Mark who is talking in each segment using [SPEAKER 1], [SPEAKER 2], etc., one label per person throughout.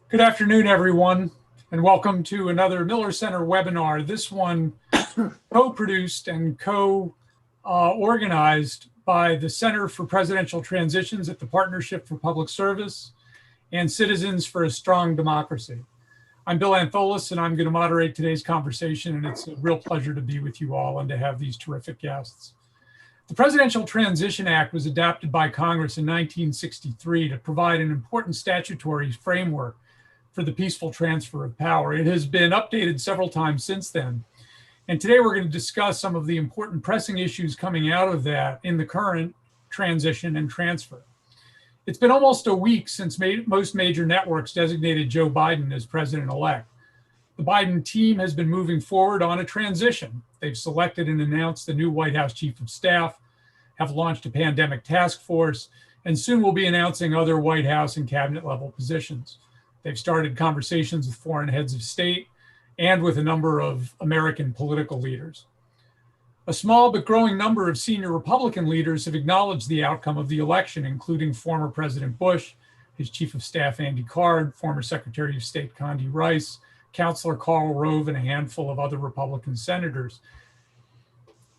[SPEAKER 1] Good afternoon, everyone, and welcome to another Miller Center webinar. This one co-produced and co-organized by the Center for Presidential Transitions at the Partnership for Public Service and Citizens for a Strong Democracy. I'm Bill Antholis, and I'm going to moderate today's conversation, and it's a real pleasure to be with you all and to have these terrific guests. The Presidential Transition Act was adopted by Congress in 1963 to provide an important statutory framework for the peaceful transfer of power. It has been updated several times since then. And today we're going to discuss some of the important pressing issues coming out of that in the current transition and transfer. It's been almost a week since most major networks designated Joe Biden as president-elect. The Biden team has been moving forward on a transition. They've selected and announced the new White House Chief of Staff, have launched a pandemic task force, and soon will be announcing other White House and cabinet level positions. They've started conversations with foreign heads of state and with a number of American political leaders. A small but growing number of senior Republican leaders have acknowledged the outcome of the election, including former President Bush, his Chief of Staff Andy Card, former Secretary of State Condi Rice, Counselor Karl Rove, and a handful of other Republican senators.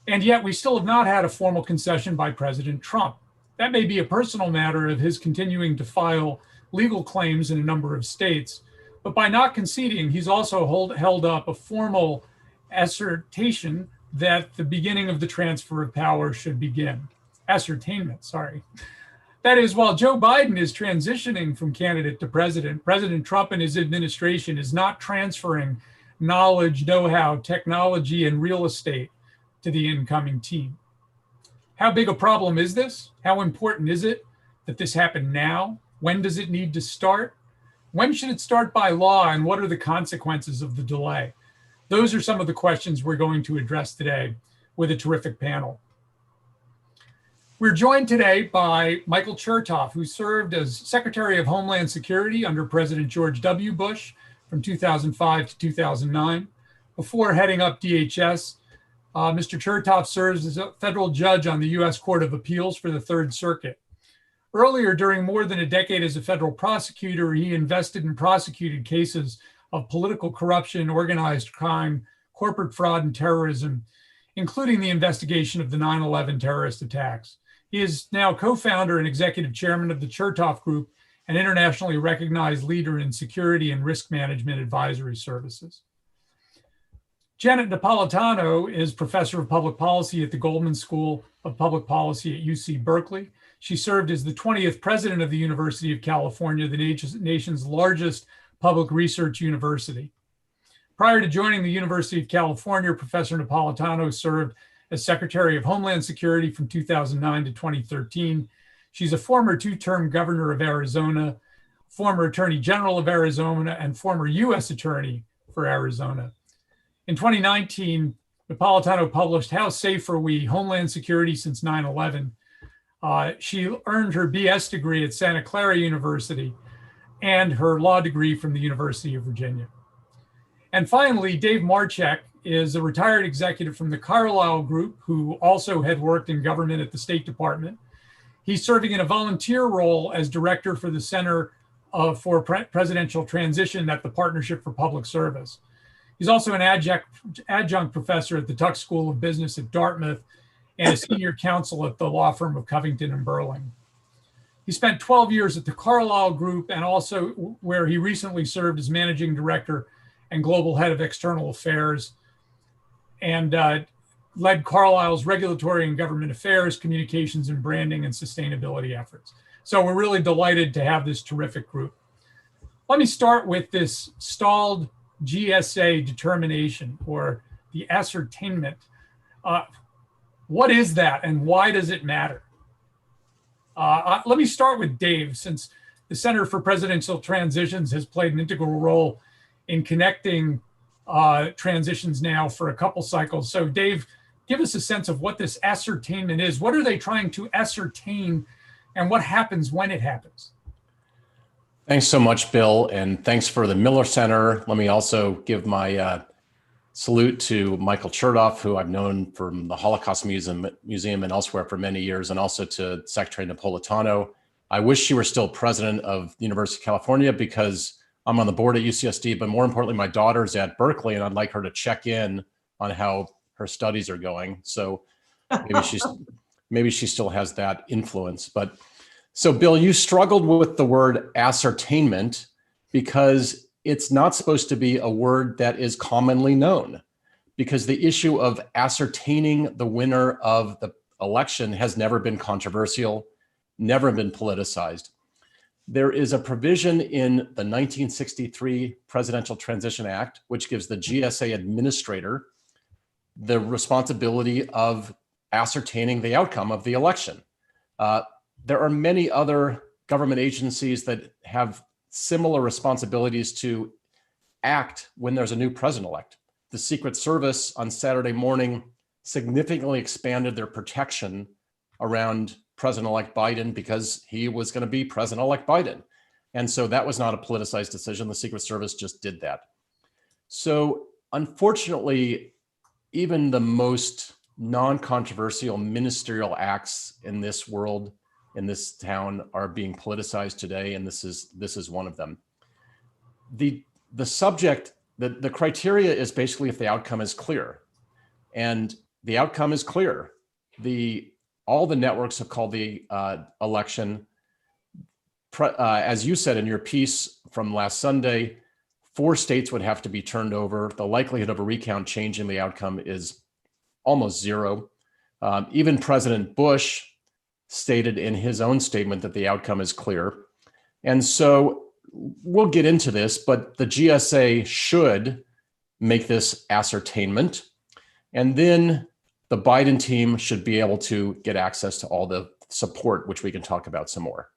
[SPEAKER 1] And yet we still have not had a formal concession by President Trump. That may be a personal matter of his continuing to file legal claims in a number of states, but by not conceding, he's also held up a formal assertion that the beginning of the transfer of power should begin. Ascertainment, sorry. That is, while Joe Biden is transitioning from candidate to president, President Trump and his administration is not transferring knowledge, know-how, technology, and real estate to the incoming team. How big a problem is this? How important is it that this happen now? When does it need to start? When should it start by law, and what are the consequences of the delay? Those are some of the questions we're going to address today with a terrific panel. We're joined today by Michael Chertoff, who served as Secretary of Homeland Security under President George W. Bush from 2005 to 2009. Before heading up DHS, Mr. Chertoff serves as a federal judge on the U.S. Court of Appeals for the Third Circuit. Earlier, during more than a decade as a federal prosecutor, he invested and prosecuted cases of political corruption, organized crime, corporate fraud, and terrorism, including the investigation of the 9/11 terrorist attacks. He is now co-founder and executive chairman of the Chertoff Group, an internationally recognized leader in security and risk management advisory services. Janel Napolitano is professor of public policy at the Goldman School of Public Policy at UC Berkeley. She served as the 20th president of the University of California, the nation's largest public research university. Prior to joining the University of California, Professor Napolitano served as Secretary of Homeland Security from 2009 to 2013. She's a former two-term governor of Arizona, former Attorney General of Arizona, and former U.S. Attorney for Arizona. In 2019, Napolitano published How Safe Are We? Homeland Security Since 9/11. She earned her BS degree at Santa Clara University and her law degree from the University of Virginia. And finally, Dave Marchek is a retired executive from the Carlyle Group who also had worked in government at the State Department. He's serving in a volunteer role as director for the Center for Presidential Transition at the Partnership for Public Service. He's also an adjunct professor at the Tuck School of Business at Dartmouth and a senior counsel at the law firm of Covington and Burling. He spent 12 years at the Carlyle Group, and also where he recently served as managing director and global head of external affairs, and led Carlyle's regulatory and government affairs, communications and branding, and sustainability efforts. So we're really delighted to have this terrific group. Let me start with this stalled GSA determination, or the ascertainment. What is that, and why does it matter? Let me start with Dave, since the Center for Presidential Transitions has played an integral role in connecting transitions now for a couple cycles. So Dave, give us a sense of what this ascertainment is. What are they trying to ascertain, and what happens when it happens?
[SPEAKER 2] Thanks so much, Bill, and thanks for the Miller Center. Let me also give my salute to Michael Chertoff, who I've known from the Holocaust Museum and elsewhere for many years, and also to Secretary Napolitano. I wish she were still president of the University of California, because I'm on the board at UCSD, but more importantly, my daughter's at Berkeley, and I'd like her to check in on how her studies are going. So maybe she still has that influence. But so, Bill, you struggled with the word ascertainment because it's not supposed to be a word that is commonly known, because the issue of ascertaining the winner of the election has never been controversial, never been politicized. There is a provision in the 1963 Presidential Transition Act, which gives the GSA administrator the responsibility of ascertaining the outcome of the election. There are many other government agencies that have similar responsibilities to act when there's a new president-elect. The Secret Service on Saturday morning significantly expanded their protection around President-elect Biden because he was going to be President-elect Biden. And so that was not a politicized decision. The Secret Service just did that. So unfortunately, even the most non-controversial ministerial acts in this world, in this town, are being politicized today, and this is one of them. The subject, the criteria is basically if the outcome is clear, and the outcome is clear. All the networks have called the election. As you said in your piece from last Sunday, 4 states would have to be turned over. The likelihood of a recount changing the outcome is almost zero. Even President Bush stated in his own statement that the outcome is clear. And so we'll get into this, but the GSA should make this ascertainment. And then the Biden team should be able to get access to all the support, which we can talk about some more.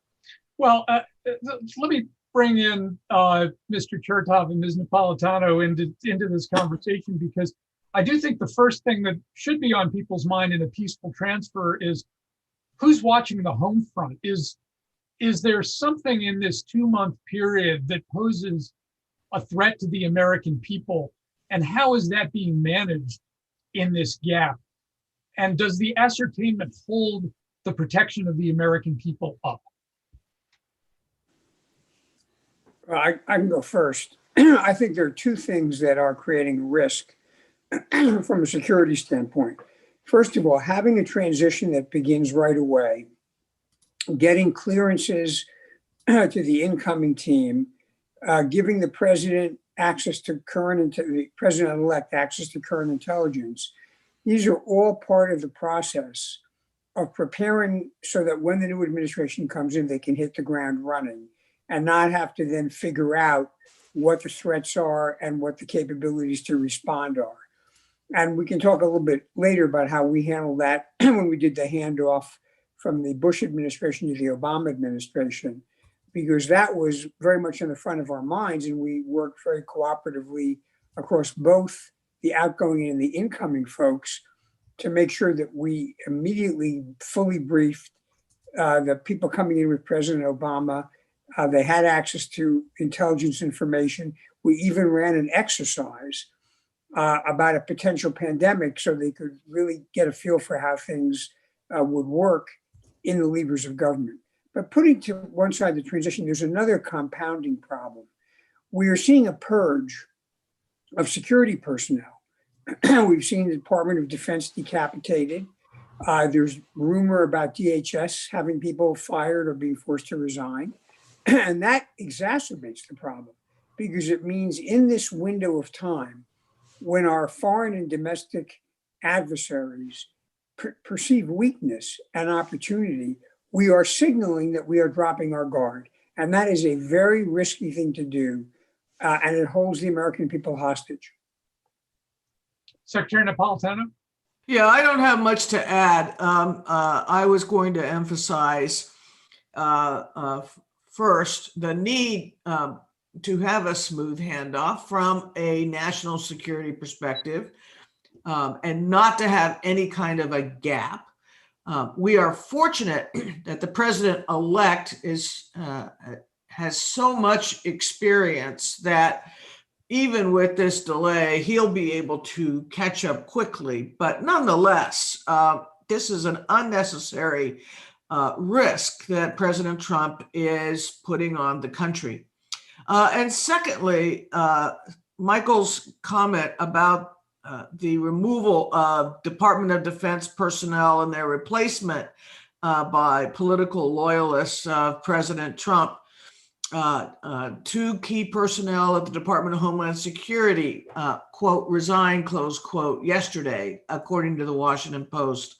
[SPEAKER 1] Well, let me bring in Mr. Chertoff and Ms. Napolitano into this conversation, because I do think the first thing that should be on people's mind in a peaceful transfer is who's watching the home front. Is there something in this 2-month period that poses a threat to the American people? And how is that being managed in this gap? And does the ascertainment hold the protection of the American people up?
[SPEAKER 3] Well, I can go first. I think there are 2 things that are creating risk from a security standpoint. First of all, having a transition that begins right away, getting clearances to the incoming team, giving the president access to the president-elect access to current intelligence. These are all part of the process of preparing so that when the new administration comes in, they can hit the ground running and not have to then figure out what the threats are and what the capabilities to respond are. And we can talk a little bit later about how we handled that when we did the handoff from the Bush administration to the Obama administration, because that was very much in the front of our minds, and we worked very cooperatively across both the outgoing and the incoming folks to make sure that we immediately fully briefed the people coming in with President Obama. They had access to intelligence information. We even ran an exercise about a potential pandemic so they could really get a feel for how things would work in the levers of government. But putting to one side the transition, there's another compounding problem. We are seeing a purge of security personnel. We've seen the Department of Defense decapitated. There's rumor about DHS having people fired or being forced to resign. And that exacerbates the problem, because it means in this window of time, when our foreign and domestic adversaries perceive weakness and opportunity, we are signaling that we are dropping our guard. And that is a very risky thing to do. And it holds the American people hostage.
[SPEAKER 1] Secretary Napolitano?
[SPEAKER 4] Yeah, I don't have much to add. I was going to emphasize first the need to have a smooth handoff from a national security perspective and not to have any kind of a gap. We are fortunate that the president-elect has so much experience that even with this delay, he'll be able to catch up quickly. But nonetheless, this is an unnecessary risk that President Trump is putting on the country. And secondly, Michael's comment about the removal of Department of Defense personnel and their replacement by political loyalists of President Trump. Two key personnel at the Department of Homeland Security, quote, resigned, close quote, yesterday, according to the Washington Post.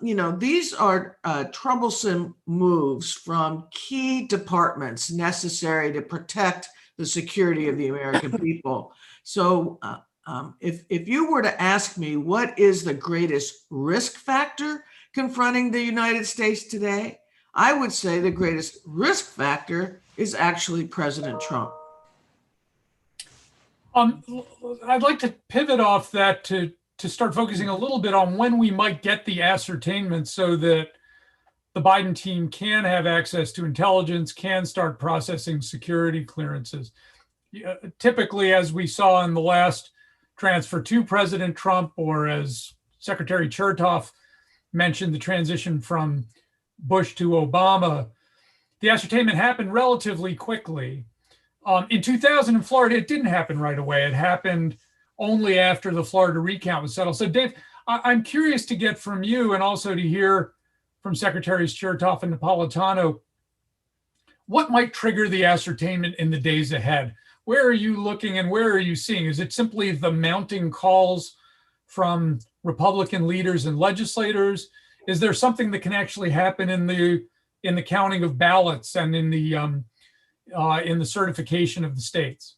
[SPEAKER 4] These are troublesome moves from key departments necessary to protect the security of the American people. So if you were to ask me what is the greatest risk factor confronting the United States today, I would say the greatest risk factor is actually President Trump.
[SPEAKER 1] I'd like to pivot off that to start focusing a little bit on when we might get the ascertainment so that the Biden team can have access to intelligence, can start processing security clearances. Typically, as we saw in the last transfer to President Trump, or as Secretary Chertoff mentioned, the transition from Bush to Obama, the ascertainment happened relatively quickly. In 2000 in Florida, it didn't happen right away. It happened only after the Florida recount was settled. So Dave, I'm curious to get from you and also to hear from Secretaries Chertoff and Napolitano, what might trigger the ascertainment in the days ahead? Where are you looking and where are you seeing? Is it simply the mounting calls from Republican leaders and legislators? Is there something that can actually happen in the counting of ballots and in the certification of the states?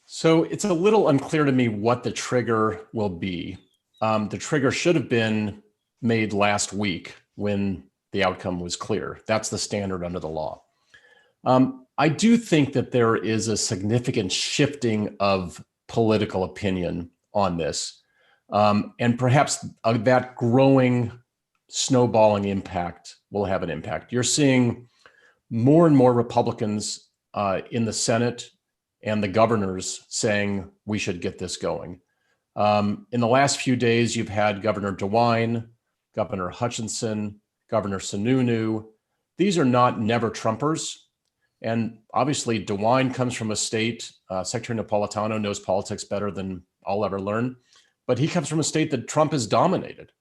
[SPEAKER 2] So it's a little unclear to me what the trigger will be. The trigger should have been made last week when the outcome was clear. That's the standard under the law. I do think that there is a significant shifting of political opinion on this. And perhaps that growing snowballing impact will have an impact. You're seeing more and more Republicans in the Senate and the governors saying we should get this going. In the last few days, you've had Governor DeWine, Governor Hutchinson, Governor Sununu. These are not never Trumpers. And obviously DeWine comes from a state, Secretary Napolitano knows politics better than I'll ever learn, but he comes from a state that Trump has dominated.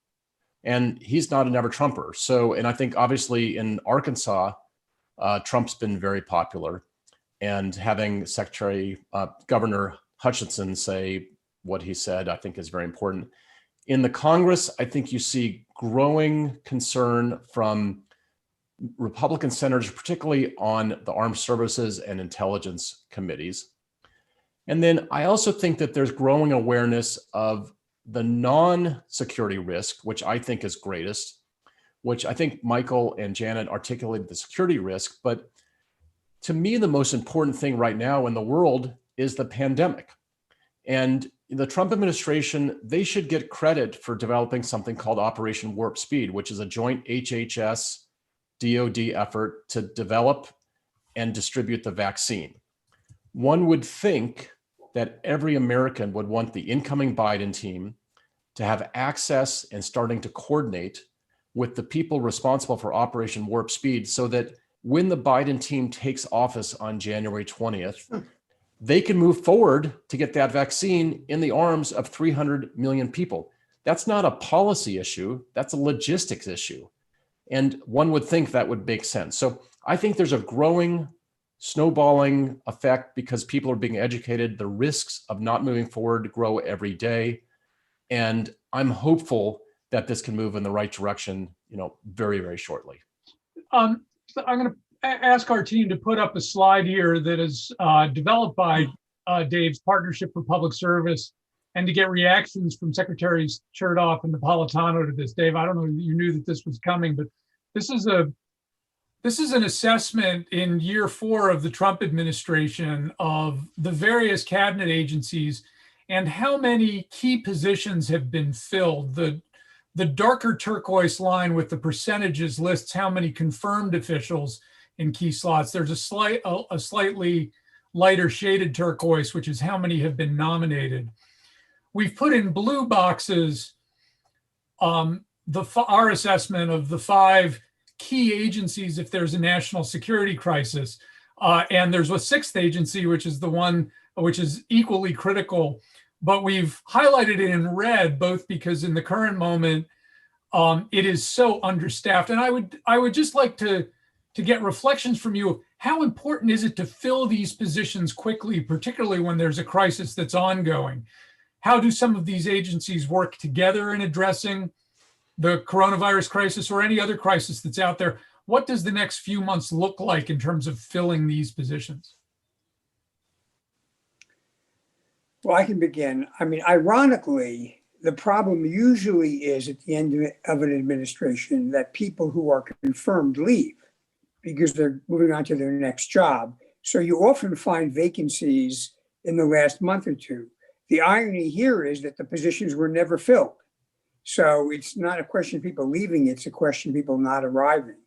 [SPEAKER 2] And he's not a never Trumper. So, and I think obviously in Arkansas, Trump's been very popular. And having Governor Hutchinson say what he said, I think is very important. In the Congress, I think you see growing concern from Republican senators, particularly on the armed services and intelligence committees. And then I also think that there's growing awareness of the non-security risk, which I think is greatest, which I think Michael and Janet articulated the security risk. But to me, the most important thing right now in the world is the pandemic. And the Trump administration, they should get credit for developing something called Operation Warp Speed, which is a joint HHS DOD effort to develop and distribute the vaccine. One would think that every American would want the incoming Biden team to have access and starting to coordinate with the people responsible for Operation Warp Speed so that when the Biden team takes office on January 20th, they can move forward to get that vaccine in the arms of 300 million people. That's not a policy issue, that's a logistics issue. And one would think that would make sense. So I think there's a growing snowballing effect because people are being educated. The risks of not moving forward grow every day. And I'm hopeful that this can move in the right direction, very, very shortly.
[SPEAKER 1] So I'm going to ask our team to put up a slide here that is developed by Dave's Partnership for Public Service, and to get reactions from Secretaries Chertoff and Napolitano to this. Dave, I don't know if you knew that this was coming, but this is an assessment in year 4 of the Trump administration of the various cabinet agencies and how many key positions have been filled. The darker turquoise line with the percentages lists how many confirmed officials in key slots. There's a slightly lighter shaded turquoise, which is how many have been nominated. We've put in blue boxes our assessment of the 5 key agencies if there's a national security crisis. And there's a sixth agency, which is the one which is equally critical. But we've highlighted it in red, both because in the current moment, it is so understaffed. And I would just like to get reflections from you. How important is it to fill these positions quickly, particularly when there's a crisis that's ongoing? How do some of these agencies work together in addressing the coronavirus crisis or any other crisis that's out there? What does the next few months look like in terms of filling these positions?
[SPEAKER 3] Well, I can begin. I mean, ironically, the problem usually is at the end of an administration that people who are confirmed leave because they're moving on to their next job. So you often find vacancies in the last month or two. The irony here is that the positions were never filled. So it's not a question of people leaving, it's a question of people not arriving.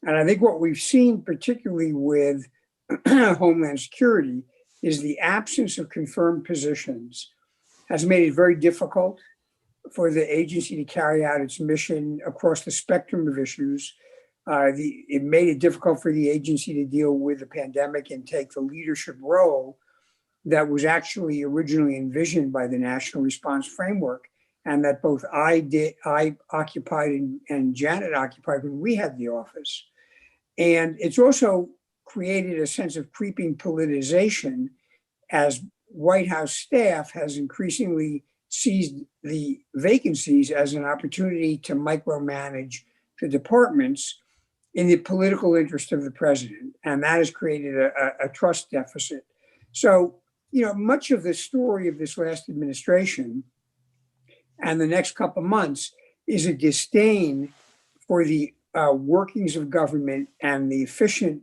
[SPEAKER 3] And I think what we've seen, particularly with Homeland Security, is the absence of confirmed positions has made it very difficult for the agency to carry out its mission across the spectrum of issues. It made it difficult for the agency to deal with the pandemic and take the leadership role that was actually originally envisioned by the National Response Framework, and that both I occupied and Janet occupied when we had the office. And it's also created a sense of creeping politicization as White House staff has increasingly seized the vacancies as an opportunity to micromanage the departments in the political interest of the president. And that has created a trust deficit. So, much of the story of this last administration and the next couple of months is a disdain for the workings of government and the efficient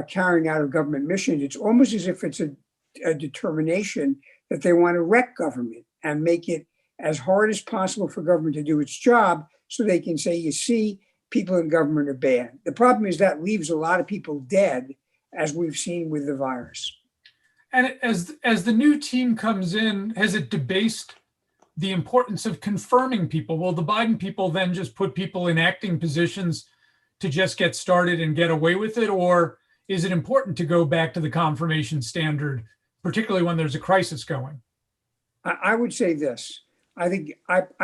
[SPEAKER 3] carrying out of government missions. It's almost as if it's a determination that they want to wreck government and make it as hard as possible for government to do its job so they can say, you see, people in government are bad. The problem is that leaves a lot of people dead, as we've seen with the virus.
[SPEAKER 1] And as the new team comes in, has it debased the importance of confirming people? Will the Biden people then just put people in acting positions to just get started and get away with it? Or is it important to go back to the confirmation standard, particularly when there's a crisis going?
[SPEAKER 3] I would say this. I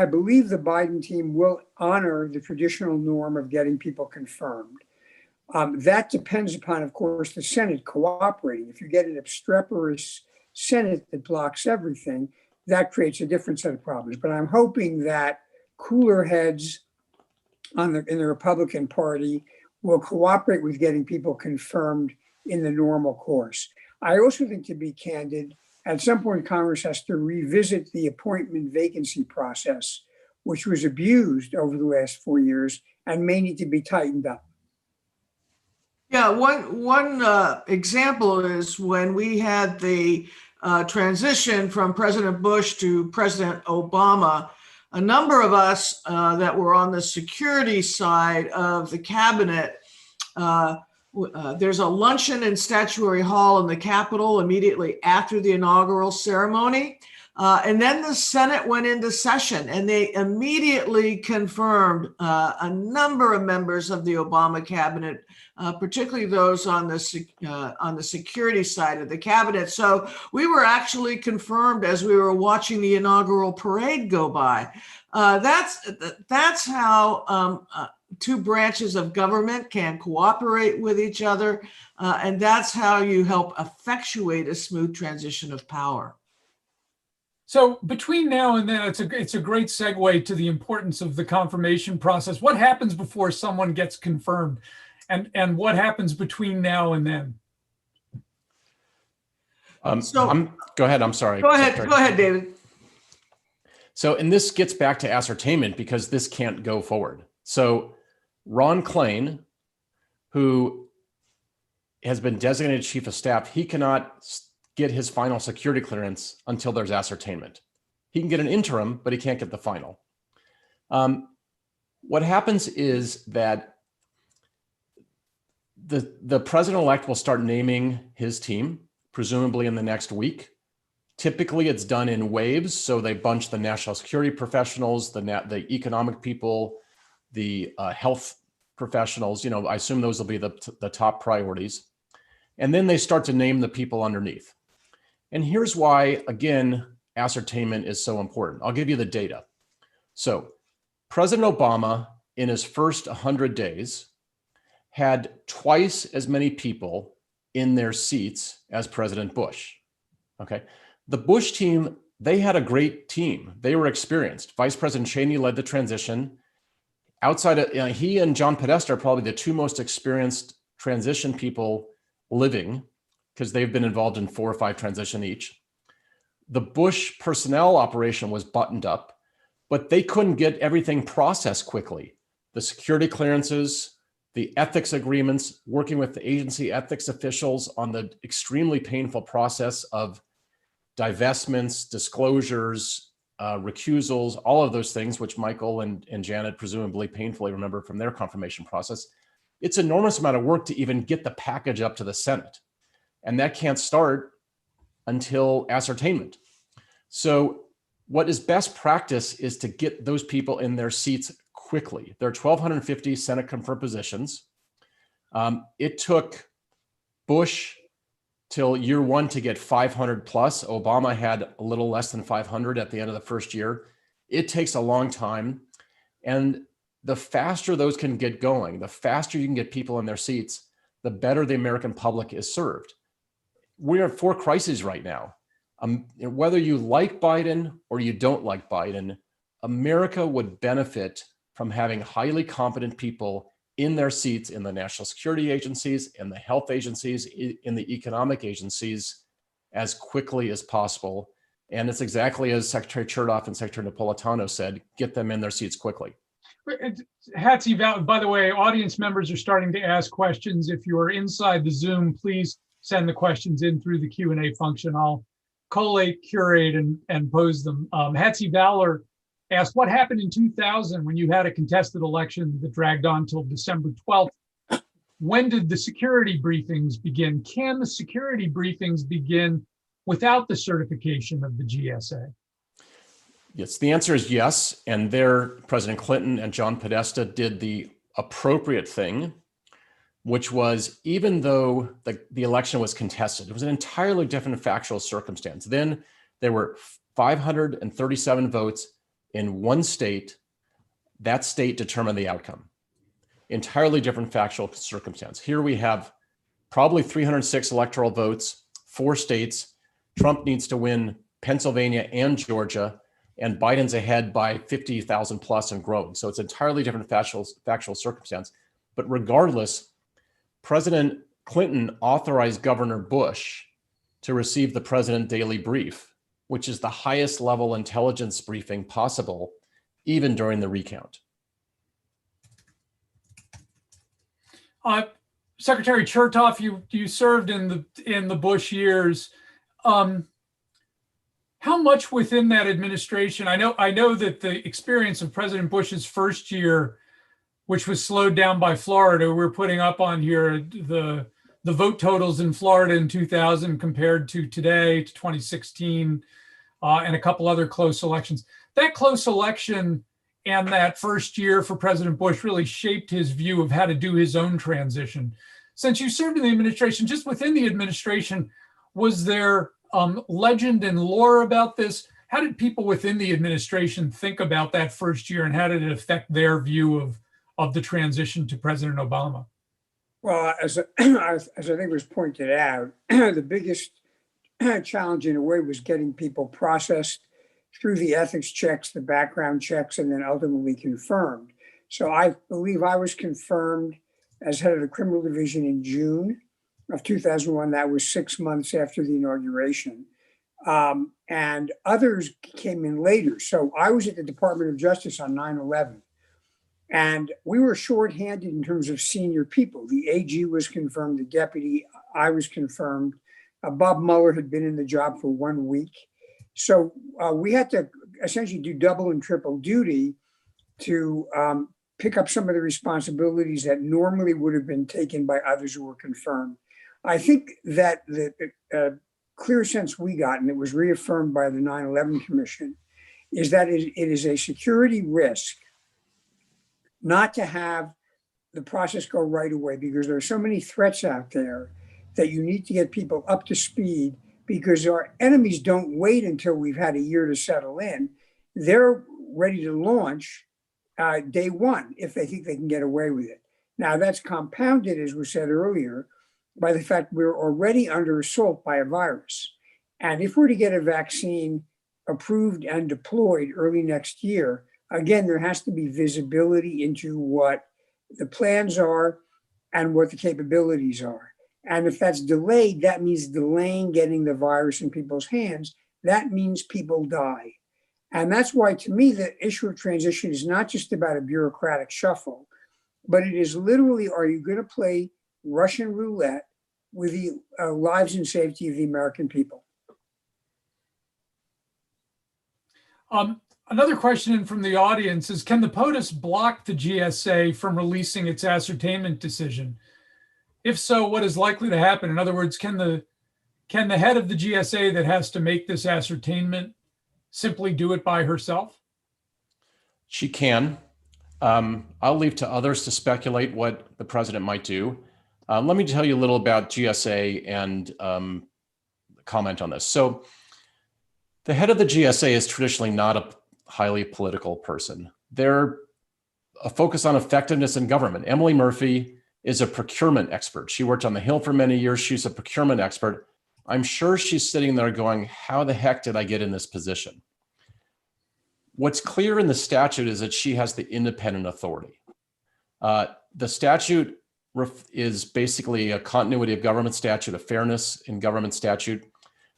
[SPEAKER 3] believe the Biden team will honor the traditional norm of getting people confirmed. That depends upon, of course, the Senate cooperating. If you get an obstreperous Senate that blocks everything, that creates a different set of problems. But I'm hoping that cooler heads in the Republican Party will cooperate with getting people confirmed in the normal course. I also think, to be candid, at some point, Congress has to revisit the appointment vacancy process, which was abused over the last 4 years and may need to be tightened up.
[SPEAKER 4] Yeah, one example is when we had the transition from President Bush to President Obama. A number of us that were on the security side of the cabinet, there's a luncheon in Statuary Hall in the Capitol immediately after the inaugural ceremony. And then the Senate went into session and they immediately confirmed a number of members of the Obama cabinet, particularly those on the security side of the cabinet. So we were actually confirmed as we were watching the inaugural parade go by. That's how two branches of government can cooperate with each other. And that's how you help effectuate a smooth transition of power.
[SPEAKER 1] So between now and then, it's a great segue to the importance of the confirmation process. What happens before someone gets confirmed, and what happens between now and then?
[SPEAKER 2] Go ahead. I'm sorry.
[SPEAKER 4] Go ahead, David.
[SPEAKER 2] So, and this gets back to ascertainment because this can't go forward. So Ron Klain, who has been designated chief of staff, he cannot get his final security clearance until there's ascertainment. He can get an interim, but he can't get the final. What happens is that the president-elect will start naming his team, presumably in the next week. Typically, it's done in waves. So they bunch the national security professionals, the economic people, the health professionals. I assume those will be the top priorities. And then they start to name the people underneath. And here's why, again, ascertainment is so important. I'll give you the data. So President Obama, in his first 100 days, had twice as many people in their seats as President Bush. Okay. The Bush team, they had a great team. They were experienced. Vice President Cheney led the transition. Outside of, he and John Podesta are probably the two most experienced transition people living, because they've been involved in 4 or 5 transition each. The Bush personnel operation was buttoned up, but they couldn't get everything processed quickly. The security clearances, the ethics agreements, working with the agency ethics officials on the extremely painful process of divestments, disclosures, recusals, all of those things, which Michael and Janet presumably painfully remember from their confirmation process. It's an enormous amount of work to even get the package up to the Senate. And that can't start until ascertainment. So what is best practice is to get those people in their seats quickly. There are 1,250 Senate confirmed positions. It took Bush till year 1 to get 500 plus. Obama had a little less than 500 at the end of the first year. It takes a long time. And the faster those can get going, the faster you can get people in their seats, the better the American public is served. We're at 4 crises right now. Whether you like Biden or you don't like Biden, America would benefit from having highly competent people in their seats in the national security agencies, in the health agencies, in the economic agencies as quickly as possible. And it's exactly as Secretary Chertoff and Secretary Napolitano said, get them in their seats quickly.
[SPEAKER 1] Hattie, by the way, audience members are starting to ask questions. If you are inside the Zoom, please send the questions in through the Q&A function. I'll collate, curate, and pose them. Hattie Valor asked, what happened in 2000 when you had a contested election that dragged on till December 12th? When did the security briefings begin? Can the security briefings begin without the certification of the GSA?
[SPEAKER 2] Yes, the answer is yes. And there, President Clinton and John Podesta did the appropriate thing, which was, even though the election was contested, it was an entirely different factual circumstance. Then there were 537 votes in one state. That state determined the outcome. Entirely different factual circumstance. Here we have probably 306 electoral votes, 4 states. Trump needs to win Pennsylvania and Georgia, and Biden's ahead by 50,000 plus and growing. So it's entirely different factual circumstance. But regardless, President Clinton authorized Governor Bush to receive the President Daily Brief, which is the highest level intelligence briefing possible, even during the recount.
[SPEAKER 1] Secretary Chertoff, you served in the Bush years. How much within that administration? I know that the experience of President Bush's first year, which was slowed down by Florida, we're putting up on here the vote totals in Florida in 2000 compared to today, to 2016, and a couple other close elections. That close election and that first year for President Bush really shaped his view of how to do his own transition. Since you served in the administration, just within the administration, was there legend and lore about this? How did people within the administration think about that first year, and how did it affect their view of the transition to President Obama?
[SPEAKER 3] Well, as I think was pointed out, the biggest challenge in a way was getting people processed through the ethics checks, the background checks, and then ultimately confirmed. So I believe I was confirmed as head of the criminal division in June of 2001. That was 6 months after the inauguration. And others came in later. So I was at the Department of Justice on 9/11. And we were shorthanded in terms of senior people. The AG was confirmed, the deputy, I was confirmed. Bob Mueller had been in the job for 1 week. So we had to essentially do double and triple duty to pick up some of the responsibilities that normally would have been taken by others who were confirmed. I think that the clear sense we got, and it was reaffirmed by the 9/11 Commission, is that it is a security risk not to have the process go right away, because there are so many threats out there that you need to get people up to speed, because our enemies don't wait until we've had a year to settle in. They're ready to launch day one if they think they can get away with it. Now, that's compounded, as was said earlier, by the fact we're already under assault by a virus. And if we're to get a vaccine approved and deployed early next year, again, there has to be visibility into what the plans are and what the capabilities are. And if that's delayed, that means delaying getting the virus in people's hands. That means people die. And that's why, to me, the issue of transition is not just about a bureaucratic shuffle, but it is literally, are you going to play Russian roulette with the lives and safety of the American people?
[SPEAKER 1] Another question from the audience is, can the POTUS block the GSA from releasing its ascertainment decision? If so, what is likely to happen? In other words, can the head of the GSA that has to make this ascertainment simply do it by herself?
[SPEAKER 2] She can. I'll leave to others to speculate what the president might do. Let me tell you a little about GSA and comment on this. So the head of the GSA is traditionally not a highly political person. They're a focus on effectiveness in government. Emily Murphy is a procurement expert. She worked on the Hill for many years. She's a procurement expert. I'm sure she's sitting there going, how the heck did I get in this position? What's clear in the statute is that she has the independent authority. The statute is basically a continuity of government statute, a fairness in government statute.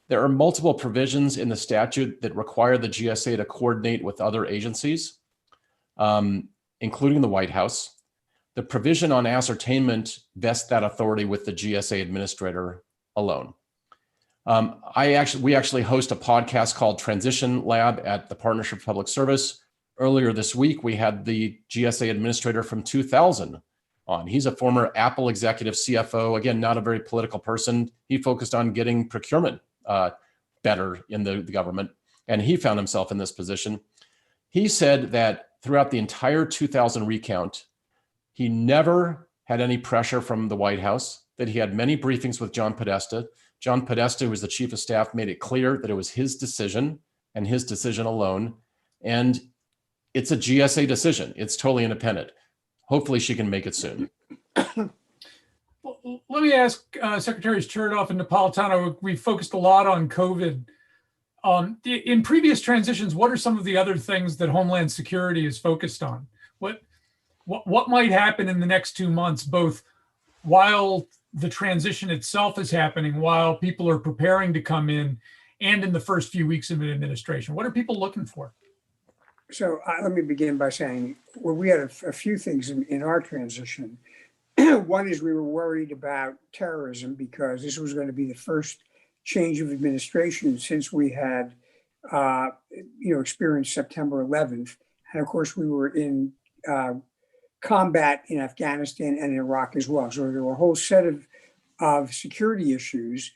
[SPEAKER 2] There are multiple provisions in the statute that require the GSA to coordinate with other agencies, including the White House. The provision on ascertainment vests that authority with the GSA administrator alone. We actually host a podcast called Transition Lab at the Partnership for Public Service. Earlier this week, we had the GSA administrator from 2000 on. He's a former Apple executive CFO, again, not a very political person. He focused on getting procurement better in the government, and he found himself in this position. He said that throughout the entire 2000 recount, he never had any pressure from the White House, that he had many briefings with John Podesta. John Podesta, who was the chief of staff, made it clear that it was his decision and his decision alone. And it's a GSA decision. It's totally independent. Hopefully she can make it soon.
[SPEAKER 1] Well, let me ask Secretaries Chertoff and Napolitano, we focused a lot on COVID. In previous transitions, what are some of the other things that Homeland Security is focused on? What might happen in the next 2 months, both while the transition itself is happening, while people are preparing to come in, and in the first few weeks of an administration? What are people looking for?
[SPEAKER 3] So let me begin by saying, well, we had a few things in our transition. One is we were worried about terrorism, because this was going to be the first change of administration since we had, experienced September 11th. And of course, we were in combat in Afghanistan and Iraq as well. So there were a whole set of security issues.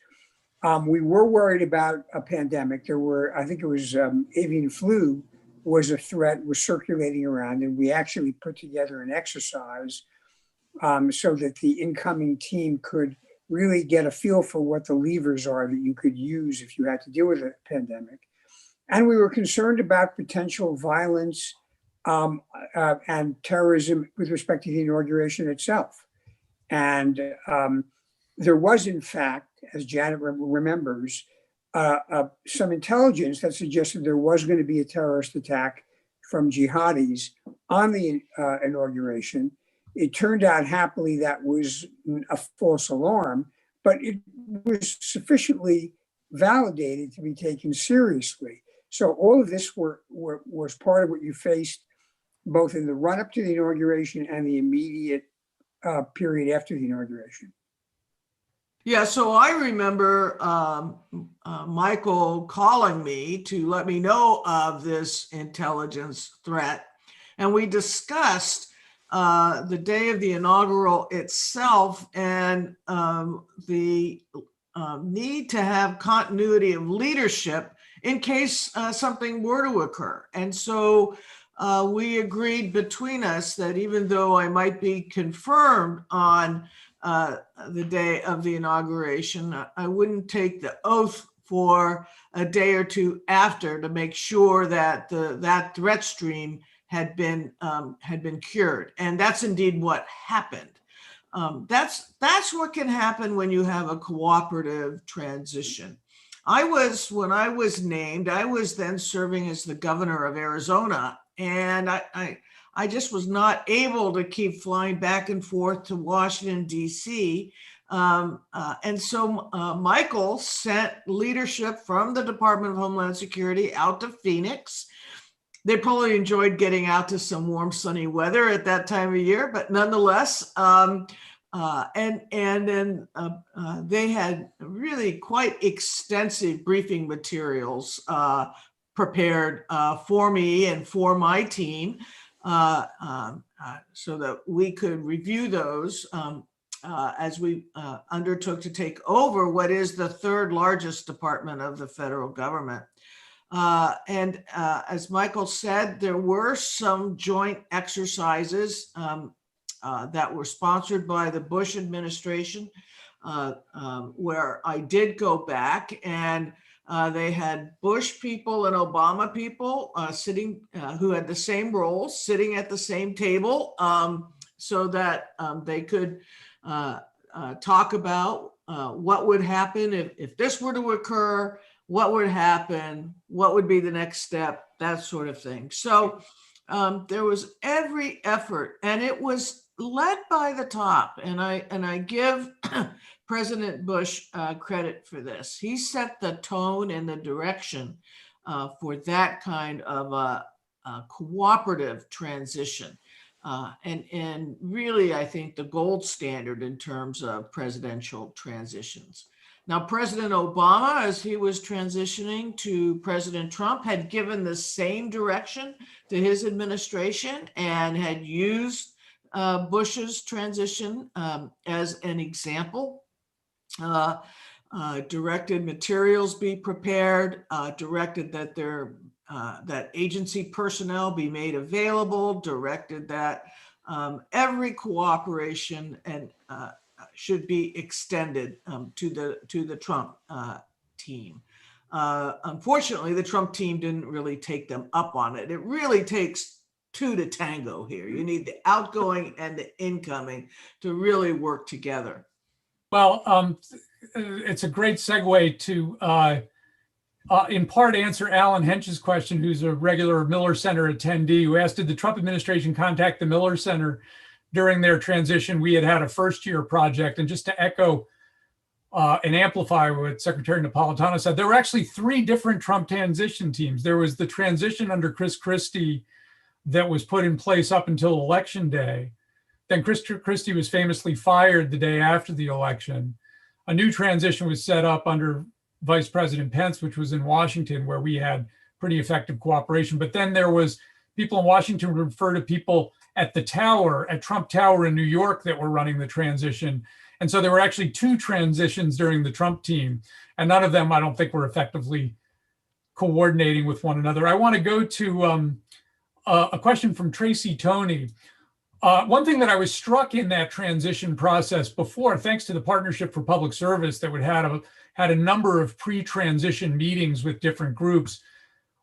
[SPEAKER 3] We were worried about a pandemic. There were, I think it was avian flu was a threat, was circulating around, and we actually put together an exercise so that the incoming team could really get a feel for what the levers are that you could use if you had to deal with a pandemic. And we were concerned about potential violence and terrorism with respect to the inauguration itself. And there was, in fact, as Janet remembers, some intelligence that suggested there was going to be a terrorist attack from jihadis on the inauguration. It turned out, happily, that was a false alarm, but it was sufficiently validated to be taken seriously. So all of this was part of what you faced both in the run-up to the inauguration and the immediate period after the inauguration.
[SPEAKER 4] Yeah, so I remember Michael calling me to let me know of this intelligence threat. And we discussed the day of the inaugural itself and the need to have continuity of leadership in case something were to occur. And so we agreed between us that even though I might be confirmed on the day of the inauguration. I wouldn't take the oath for a day or two after to make sure that that threat stream had been cured, and that's indeed what happened. That's what can happen when you have a cooperative transition. When I was named, I was then serving as the governor of Arizona, and I just was not able to keep flying back and forth to Washington, D.C. And so Michael sent leadership from the Department of Homeland Security out to Phoenix. They probably enjoyed getting out to some warm, sunny weather at that time of year, but nonetheless, and then they had really quite extensive briefing materials prepared for me and for my team, so that we could review those as we undertook to take over what is the third largest department of the federal government. And as Michael said, there were some joint exercises that were sponsored by the Bush administration, where I did go back, and they had Bush people and Obama people sitting, who had the same roles, sitting at the same table, so that they could talk about what would happen if this were to occur, what would happen, what would be the next step, that sort of thing. So there was every effort, and it was led by the top. And I give President Bush credit for this. He set the tone and the direction for that kind of a cooperative transition. And really, I think the gold standard in terms of presidential transitions. Now, President Obama, as he was transitioning to President Trump, had given the same direction to his administration and had used Bush's transition as an example. Directed materials be prepared, directed that that agency personnel be made available, directed that every cooperation and should be extended to the Trump team. Unfortunately, the Trump team didn't really take them up on it. It really takes two to tango here. You need the outgoing and the incoming to really work together.
[SPEAKER 1] Well, it's a great segue to, in part, answer Alan Hench's question, who's a regular Miller Center attendee, who asked, did the Trump administration contact the Miller Center during their transition? We had a first-year project. And just to echo and amplify what Secretary Napolitano said, there were actually 3 different Trump transition teams. There was the transition under Chris Christie that was put in place up until Election Day. Then Christie was famously fired the day after the election. A new transition was set up under Vice President Pence, which was in Washington, where we had pretty effective cooperation. But then there was people in Washington who refer to people at the tower, at Trump Tower in New York, that were running the transition. And so there were actually 2 transitions during the Trump team, and none of them, I don't think, were effectively coordinating with one another. I want to go to a question from Tracy Toney. One thing that I was struck in that transition process before, thanks to the Partnership for Public Service that had a number of pre-transition meetings with different groups,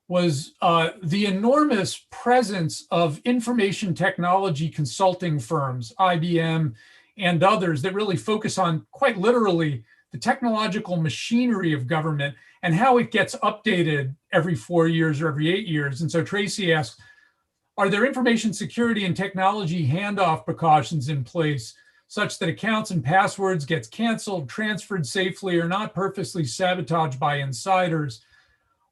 [SPEAKER 1] was the enormous presence of information technology consulting firms, IBM and others, that really focus on, quite literally, the technological machinery of government and how it gets updated every 4 years or every 8 years. And so Tracy asks, are there information security and technology handoff precautions in place such that accounts and passwords gets canceled, transferred safely, or not purposely sabotaged by insiders?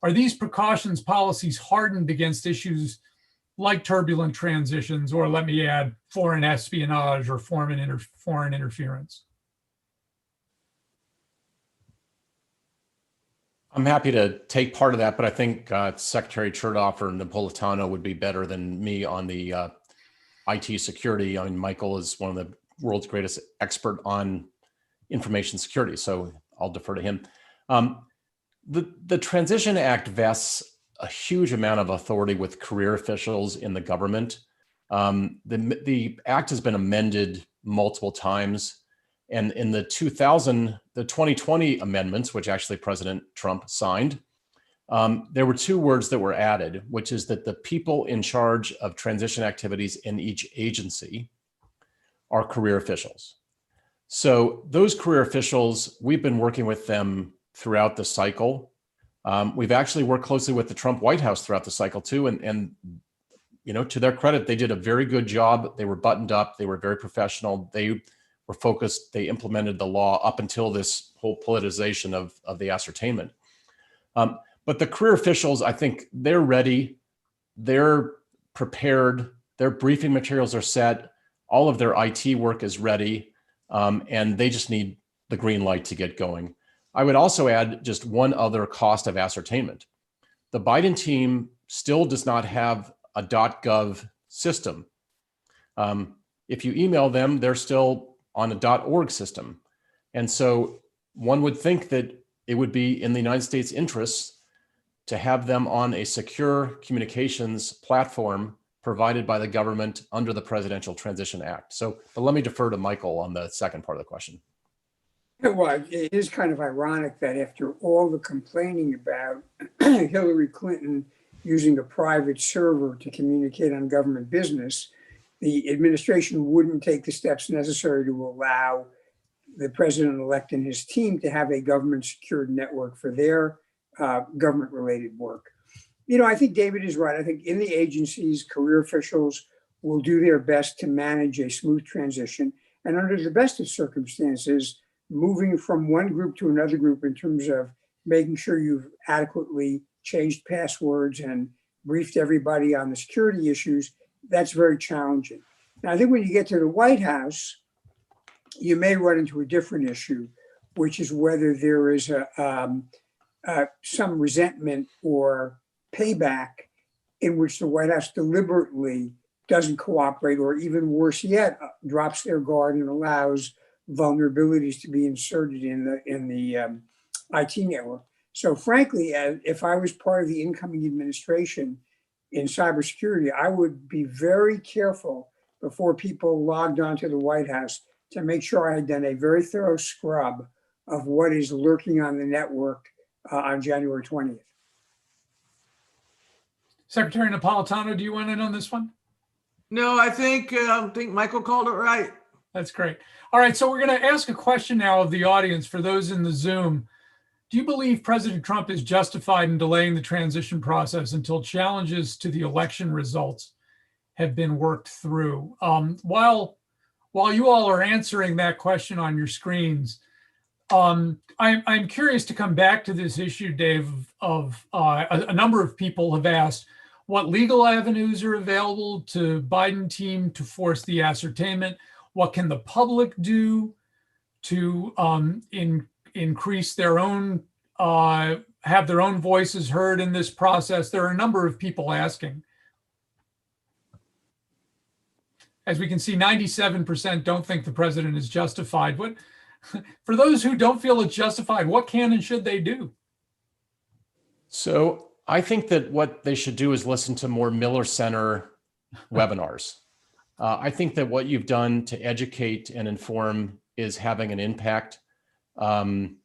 [SPEAKER 1] Are these precautions policies hardened against issues like turbulent transitions, or let me add, foreign espionage or foreign interference?
[SPEAKER 2] I'm happy to take part of that, but I think Secretary Chertoff or Napolitano would be better than me on the IT security. I mean, Michael is one of the world's greatest expert on information security, so I'll defer to him. The Transition Act vests a huge amount of authority with career officials in the government. The act has been amended multiple times, And in the 2020 amendments, which actually President Trump signed, there were two words that were added, which is that the people in charge of transition activities in each agency are career officials. So those career officials, we've been working with them throughout the cycle. We've actually worked closely with the Trump White House throughout the cycle too. And you know, to their credit, they did a very good job. They were buttoned up. They were very professional. They were focused. They implemented the law up until this whole politicization of the ascertainment. But the career officials, I think they're ready. They're prepared. Their briefing materials are set. All of their IT work is ready. And they just need the green light to get going. I would also add just one other cost of ascertainment. The Biden team still does not have a .gov system. If you email them, they're still on a .org system. And so one would think that it would be in the United States' interests to have them on a secure communications platform provided by the government under the Presidential Transition Act. So, but let me defer to Michael on the second part of the question.
[SPEAKER 3] Well, it is kind of ironic that after all the complaining about Hillary Clinton using a private server to communicate on government business, the administration wouldn't take the steps necessary to allow the president-elect and his team to have a government-secured network for their government-related work. You know, I think David is right. I think in the agencies, career officials will do their best to manage a smooth transition. And under the best of circumstances, moving from one group to another group in terms of making sure you've adequately changed passwords and briefed everybody on the security issues, that's very challenging. Now, I think when you get to the White House, you may run into a different issue, which is whether there is some resentment or payback in which the White House deliberately doesn't cooperate, or even worse yet, drops their guard and allows vulnerabilities to be inserted in the IT network. So frankly, if I was part of the incoming administration in cybersecurity, I would be very careful before people logged onto the White House to make sure I had done a very thorough scrub of what is lurking on the network on January 20th.
[SPEAKER 1] Secretary Napolitano, do you want in on this one?
[SPEAKER 4] No, I think Michael called it right.
[SPEAKER 1] That's great. All right, so we're going to ask a question now of the audience for those in the Zoom. Do you believe President Trump is justified in delaying the transition process until challenges to the election results have been worked through? While you all are answering that question on your screens, I'm curious to come back to this issue, Dave, of a number of people have asked what legal avenues are available to Biden team to force the ascertainment. What can the public do to increase their own, have their own voices heard in this process? There are a number of people asking. As we can see, 97% don't think the president is justified. What, for those who don't feel it's justified, what can and should they do?
[SPEAKER 2] So I think that what they should do is listen to more Miller Center webinars. I think that what you've done to educate and inform is having an impact. I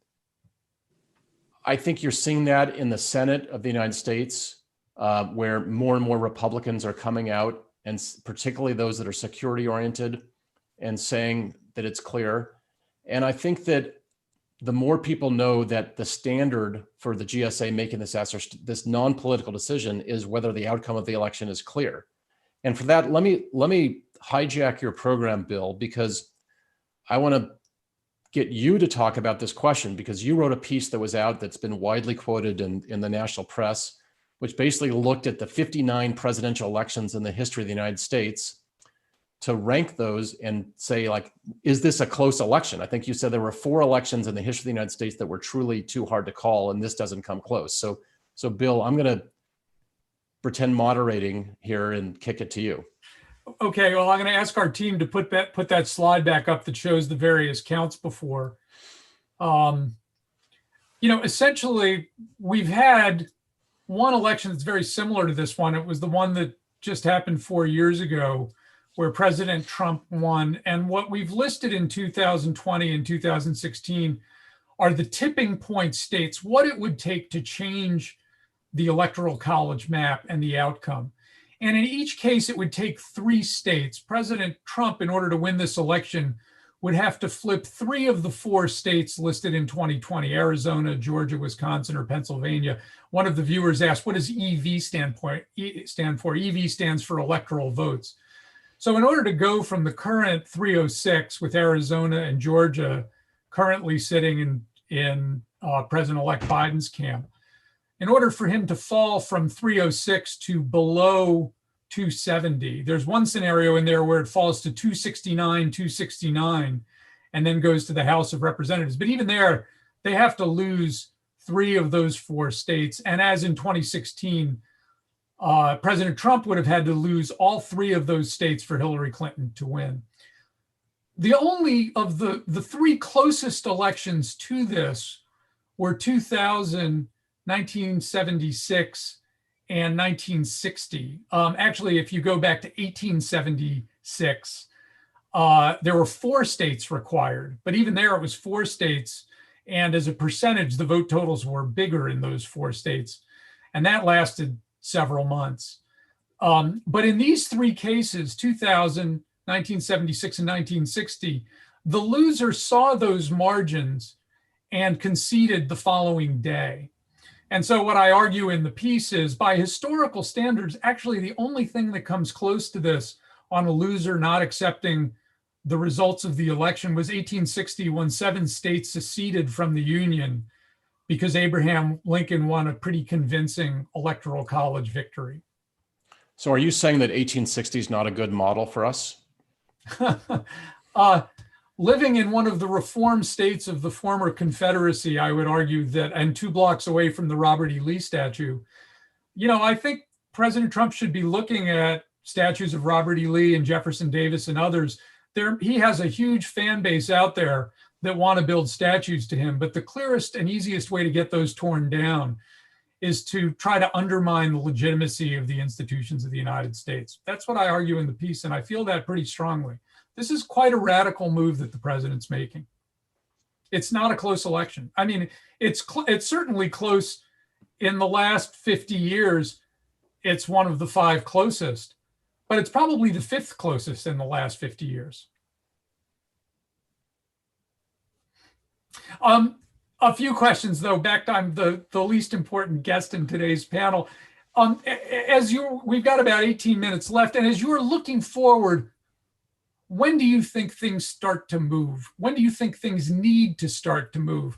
[SPEAKER 2] think you're seeing that in the Senate of the United States, where more and more Republicans are coming out, and particularly those that are security oriented, and saying that it's clear. And I think that the more people know that the standard for the GSA making this non-political decision is whether the outcome of the election is clear. And for that, let me hijack your program, Bill, because I want to get you to talk about this question, because you wrote a piece that was out that's been widely quoted in the national press, which basically looked at the 59 presidential elections in the history of the United States to rank those and say, like, is this a close election? I think you said there were 4 elections in the history of the United States that were truly too hard to call, and this doesn't come close. So Bill, I'm going to pretend moderating here and kick it to you.
[SPEAKER 1] Okay, well, I'm going to ask our team to put that slide back up that shows the various counts before. Essentially, we've had one election that's very similar to this one. It was the one that just happened 4 years ago, where President Trump won. And what we've listed in 2020 and 2016 are the tipping point states, what it would take to change the electoral college map and the outcome. And in each case, it would take 3 states. President Trump, in order to win this election, would have to flip 3 of the 4 states listed in 2020, Arizona, Georgia, Wisconsin, or Pennsylvania. One of the viewers asked, what does EV stand for? EV stands for electoral votes. So in order to go from the current 306 with Arizona and Georgia currently sitting in President-elect Biden's camp, in order for him to fall from 306 to below 270, there's one scenario in there where it falls to 269, and then goes to the House of Representatives. But even there, they have to lose 3 of those 4 states. And as in 2016, President Trump would have had to lose all 3 of those states for Hillary Clinton to win. The only of the 3 closest elections to this were 2000, 1976, and 1960. Actually, if you go back to 1876, there were 4 states required, but even there it was 4 states. And as a percentage, the vote totals were bigger in those 4 states. And that lasted several months. But in these 3 cases, 2000, 1976, and 1960, the loser saw those margins and conceded the following day. And so what I argue in the piece is, by historical standards, actually the only thing that comes close to this on a loser not accepting the results of the election was 1860, when 7 states seceded from the Union because Abraham Lincoln won a pretty convincing electoral college victory.
[SPEAKER 2] So are you saying that 1860 is not a good model for us?
[SPEAKER 1] Living in one of the reform states of the former Confederacy, I would argue that, and 2 blocks away from the Robert E. Lee statue, I think President Trump should be looking at statues of Robert E. Lee and Jefferson Davis and others. He has a huge fan base out there that want to build statues to him, but the clearest and easiest way to get those torn down is to try to undermine the legitimacy of the institutions of the United States. That's what I argue in the piece, and I feel that pretty strongly. This is quite a radical move that the president's making. It's not a close election. I mean, it's certainly close. In the last 50 years, it's one of the 5 closest, but it's probably the 5th closest in the last 50 years. A few questions, though. Back to, I'm the least important guest in today's panel. We've got about 18 minutes left, and as you are looking forward, when do you think things start to move? When do you think things need to start to move?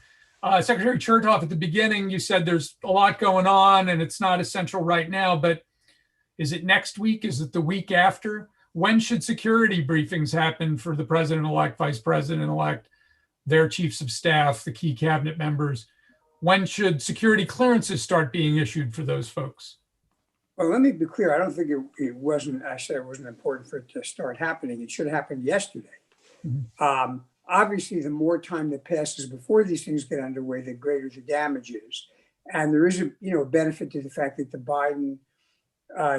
[SPEAKER 1] Secretary Chertoff, at the beginning, you said there's a lot going on and it's not essential right now, but is it next week? Is it the week after? When should security briefings happen for the president-elect, vice president-elect, their chiefs of staff, the key cabinet members? When should security clearances start being issued for those folks?
[SPEAKER 3] Well, let me be clear. I don't think it wasn't, I said it wasn't important for it to start happening. It should have happened yesterday. Mm-hmm. Obviously, the more time that passes before these things get underway, the greater the damage is. And there is a benefit to the fact that the Biden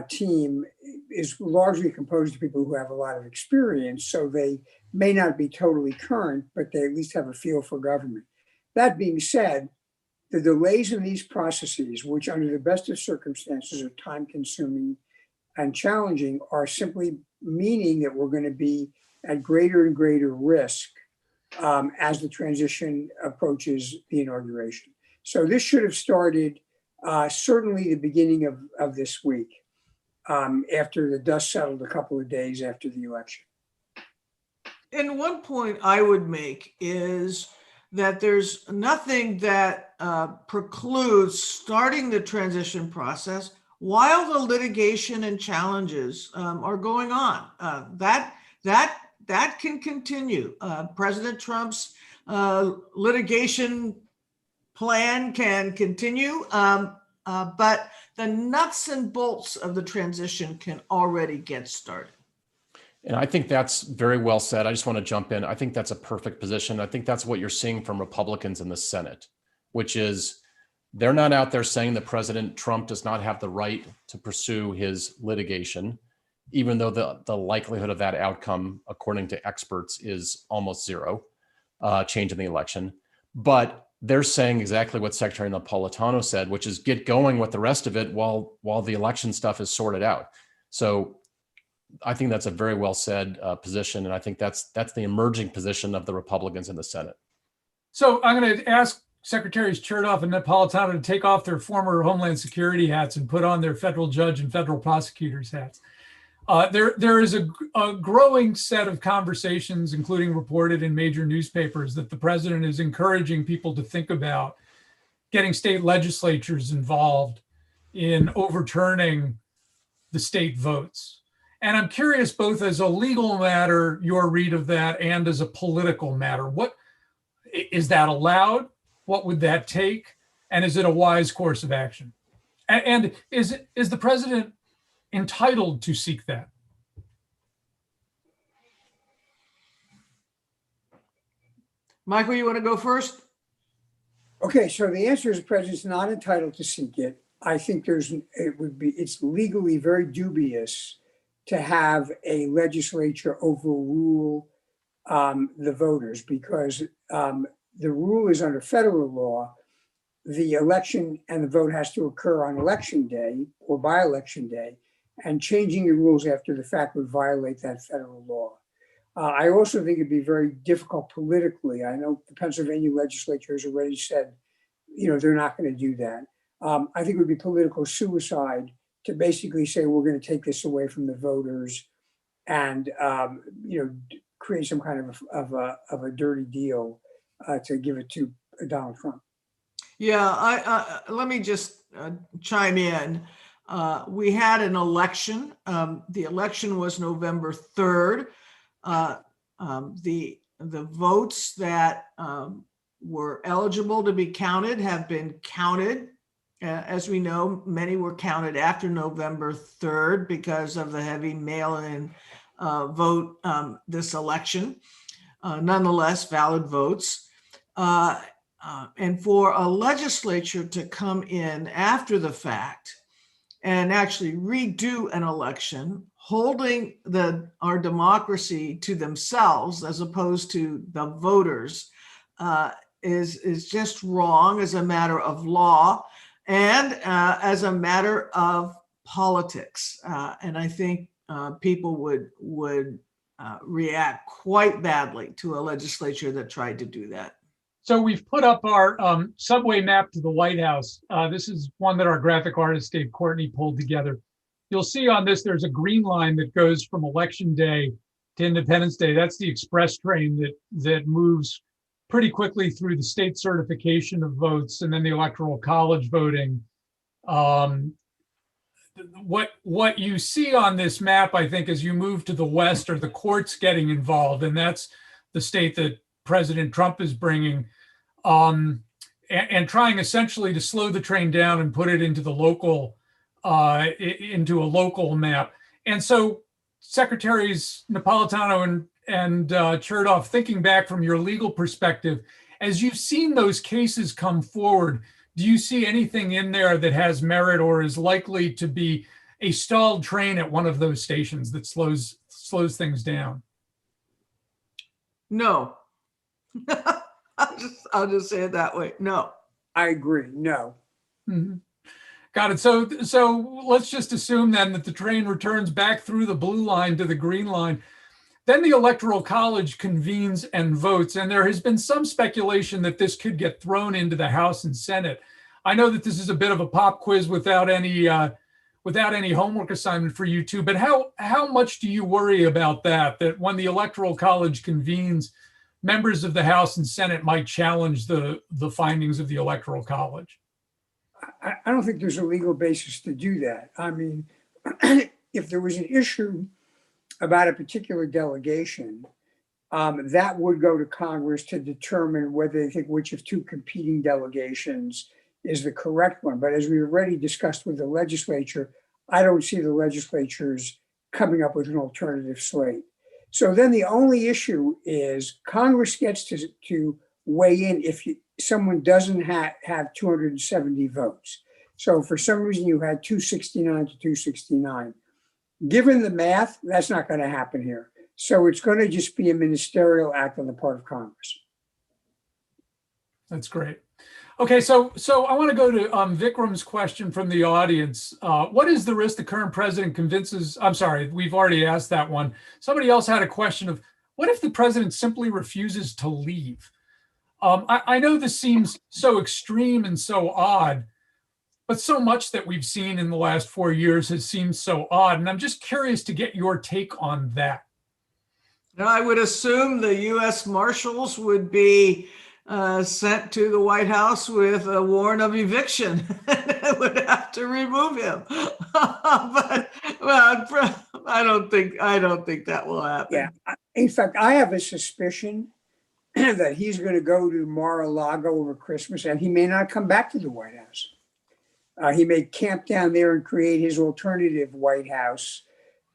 [SPEAKER 3] team is largely composed of people who have a lot of experience, so they may not be totally current, but they at least have a feel for government. That being said, the delays in these processes, which under the best of circumstances are time-consuming and challenging, are simply meaning that we're going to be at greater and greater risk as the transition approaches the inauguration. So this should have started certainly the beginning of this week, after the dust settled a couple of days after the election.
[SPEAKER 4] And one point I would make is that there's nothing that precludes starting the transition process while the litigation and challenges are going on. That can continue. President Trump's litigation plan can continue, but the nuts and bolts of the transition can already get started.
[SPEAKER 2] And I think that's very well said. I just want to jump in. I think that's a perfect position. I think that's what you're seeing from Republicans in the Senate, which is they're not out there saying that President Trump does not have the right to pursue his litigation. even though the likelihood of that outcome, according to experts, is almost zero, change in the election. But they're saying exactly what Secretary Napolitano said, which is get going with the rest of it while the election stuff is sorted out. So I think that's a very well said position. And I think that's the emerging position of the Republicans in the Senate.
[SPEAKER 1] So I'm going to ask Secretaries Chertoff and Napolitano to take off their former Homeland Security hats and put on their federal judge and federal prosecutors hats. There is a growing set of conversations, including reported in major newspapers, that the president is encouraging people to think about getting state legislatures involved in overturning the state votes. And I'm curious, both as a legal matter, your read of that, and as a political matter, what is that allowed? What would that take? And is it a wise course of action? And is the president entitled to seek that?
[SPEAKER 4] Michael, you want to go first?
[SPEAKER 3] Okay, so the answer is the president's not entitled to seek it. I think it's legally very dubious to have a legislature overrule the voters, because the rule is under federal law. The election and the vote has to occur on election day or by election day, and changing the rules after the fact would violate that federal law. I also think it'd be very difficult politically. I know the Pennsylvania legislature has already said, they're not going to do that. I think it would be political suicide to basically say we're going to take this away from the voters and create some kind of a dirty deal to give it to Donald Trump.
[SPEAKER 4] Yeah, let me just chime in. We had an election. The election was November 3rd. The votes that were eligible to be counted have been counted. As we know, many were counted after November 3rd because of the heavy mail-in vote this election. Nonetheless, valid votes. And for a legislature to come in after the fact and actually redo an election, holding our democracy to themselves as opposed to the voters, is just wrong as a matter of law and as a matter of politics. And I think people would react quite badly to a legislature that tried to do that.
[SPEAKER 1] So we've put up our subway map to the White House. This is one that our graphic artist, Dave Courtney, pulled together. You'll see on this, there's a green line that goes from Election Day to Independence Day. That's the express train that moves pretty quickly through the state certification of votes and then the Electoral College voting. What you see on this map, I think, as you move to the west, are the courts getting involved, and that's the state that President Trump is bringing, and trying essentially to slow the train down and put it into the local, into a local map. And so Secretaries Napolitano and Chertoff, thinking back from your legal perspective, as you've seen those cases come forward, do you see anything in there that has merit or is likely to be a stalled train at one of those stations that slows things down?
[SPEAKER 4] No. I'll just say it that way. No.
[SPEAKER 3] I agree. No.
[SPEAKER 1] Mm-hmm. Got it. So let's just assume then that the train returns back through the blue line to the green line. Then the Electoral College convenes and votes, and there has been some speculation that this could get thrown into the House and Senate. I know that this is a bit of a pop quiz without any homework assignment for you two, but how much do you worry about that when the Electoral College convenes, members of the House and Senate might challenge the findings of the Electoral College?
[SPEAKER 3] I don't think there's a legal basis to do that. I mean, if there was an issue about a particular delegation, that would go to Congress to determine whether they think which of two competing delegations is the correct one. But as we already discussed with the legislature, I don't see the legislatures coming up with an alternative slate. So then the only issue is Congress gets to weigh in if someone doesn't have 270 votes. So for some reason you had 269 to 269. Given the math, that's not going to happen here. So it's going to just be a ministerial act on the part of Congress.
[SPEAKER 1] That's great. Okay, so I want to go to Vikram's question from the audience. What is the risk the current president convinces? I'm sorry, we've already asked that one. Somebody else had a question of what if the president simply refuses to leave? I know this seems so extreme and so odd, but so much that we've seen in the last 4 years has seemed so odd. And I'm just curious to get your take on that.
[SPEAKER 4] Now, I would assume the U.S. Marshals would be sent to the White House with a warrant of eviction and would have to remove him. But well, I don't think that will happen.
[SPEAKER 3] Yeah. In fact, I have a suspicion that he's going to go to Mar-a-Lago over Christmas, and he may not come back to the White House. He may camp down there and create his alternative White House,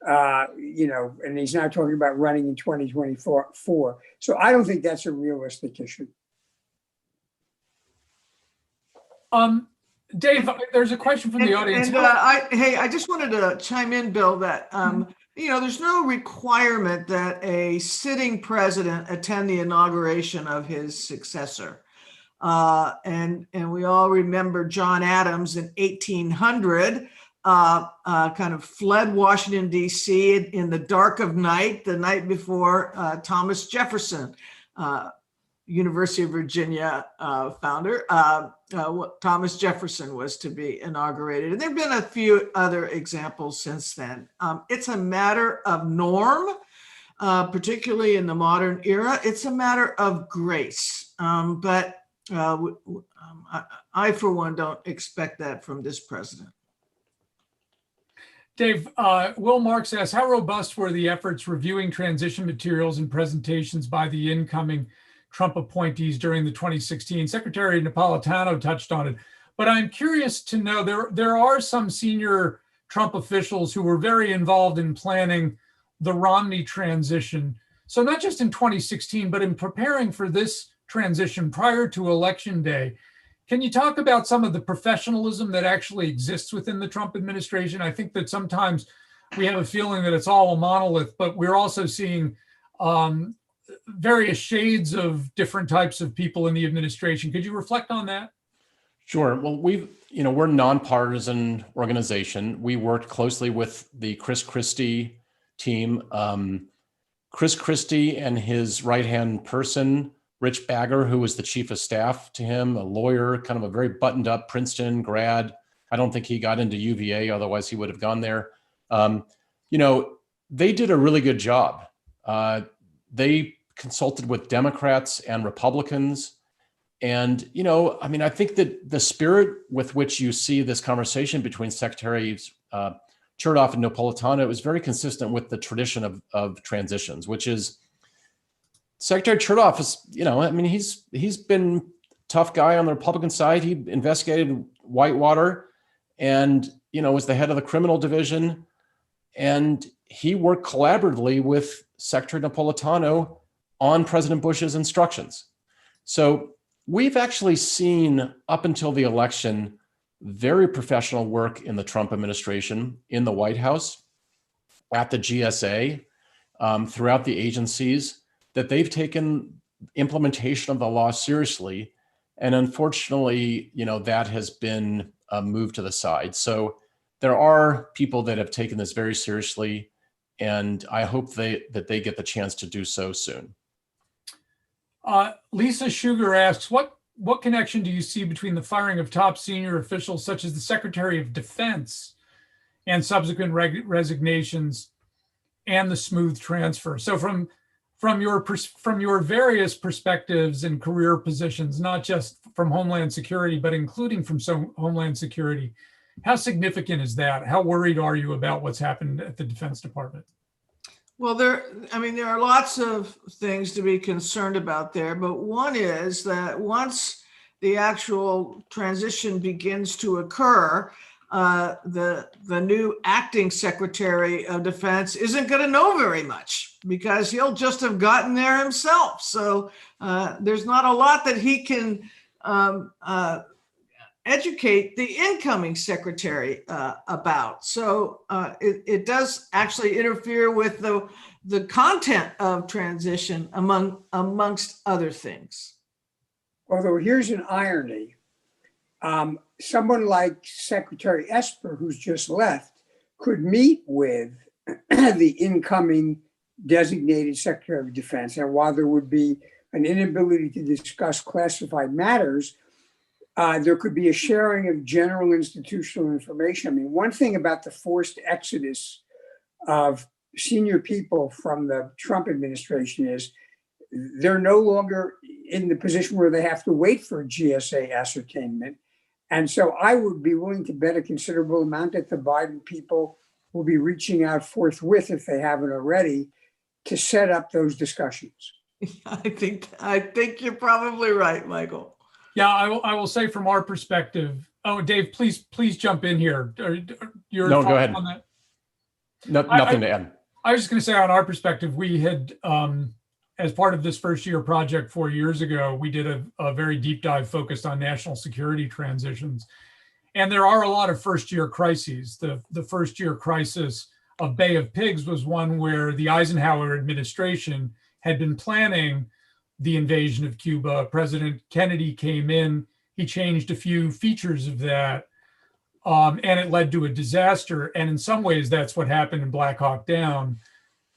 [SPEAKER 3] and he's now talking about running in 2024. So I don't think that's a realistic issue.
[SPEAKER 1] Dave, there's a question from the audience.
[SPEAKER 4] I just wanted to chime in, Bill, that there's no requirement that a sitting president attend the inauguration of his successor. And we all remember John Adams in 1800 kind of fled Washington, D.C. in the dark of night, the night before Thomas Jefferson, University of Virginia founder, Thomas Jefferson was to be inaugurated. And there have been a few other examples since then. It's a matter of norm, particularly in the modern era. It's a matter of grace. But I, for one, don't expect that from this president.
[SPEAKER 1] Dave, Will Marks asks, how robust were the efforts reviewing transition materials and presentations by the incoming Trump appointees during the 2016? Secretary Napolitano touched on it, but I'm curious to know, there are some senior Trump officials who were very involved in planning the Romney transition. So not just in 2016, but in preparing for this transition prior to Election Day. Can you talk about some of the professionalism that actually exists within the Trump administration? I think that sometimes we have a feeling that it's all a monolith, but we're also seeing various shades of different types of people in the administration. Could you reflect on that?
[SPEAKER 2] Sure. Well, we're a nonpartisan organization. We worked closely with the Chris Christie team. Chris Christie and his right-hand person, Rich Bagger, who was the chief of staff to him, a lawyer, kind of a very buttoned up Princeton grad. I don't think he got into UVA, otherwise he would have gone there. They did a really good job. They consulted with Democrats and Republicans. And, I think that the spirit with which you see this conversation between Secretaries Chertoff and Napolitano is very consistent with the tradition of transitions, which is Secretary Chertoff is, he's been a tough guy on the Republican side. He investigated Whitewater and, was the head of the criminal division. And he worked collaboratively with Secretary Napolitano on President Bush's instructions. So we've actually seen, up until the election, very professional work in the Trump administration, in the White House, at the GSA, throughout the agencies, that they've taken implementation of the law seriously. And unfortunately, that has been moved to the side. So there are people that have taken this very seriously, and I hope that they get the chance to do so soon.
[SPEAKER 1] Lisa Sugar asks, what connection do you see between the firing of top senior officials such as the Secretary of Defense and subsequent resignations and the smooth transfer? So from your various perspectives and career positions, not just from Homeland Security, but including from Homeland Security, how significant is that? How worried are you about what's happened at the Defense Department?
[SPEAKER 4] Well, there are lots of things to be concerned about there, but one is that once the actual transition begins to occur, the new acting Secretary of Defense isn't going to know very much because he'll just have gotten there himself. So there's not a lot that he can educate the incoming secretary about. So it does actually interfere with the content of transition amongst other things.
[SPEAKER 3] Although here's an irony. Someone like Secretary Esper, who's just left, could meet with the incoming designated Secretary of Defense. And while there would be an inability to discuss classified matters, there could be a sharing of general institutional information. I mean, one thing about the forced exodus of senior people from the Trump administration is they're no longer in the position where they have to wait for GSA ascertainment. And so I would be willing to bet a considerable amount that the Biden people will be reaching out forthwith, if they haven't already, to set up those discussions.
[SPEAKER 4] I think you're probably right, Michael.
[SPEAKER 1] Yeah, I will say from our perspective. Oh, Dave, please jump in here. Your
[SPEAKER 2] No, go ahead.
[SPEAKER 1] on that?
[SPEAKER 2] Nothing to add.
[SPEAKER 1] I was just going to say, on our perspective, we had, as part of this first year project 4 years ago, we did a very deep dive focused on national security transitions. And there are a lot of first year crises. The first year crisis of Bay of Pigs was one where the Eisenhower administration had been planning the invasion of Cuba. President Kennedy came in, he changed a few features of that, and it led to a disaster. And in some ways, that's what happened in Black Hawk Down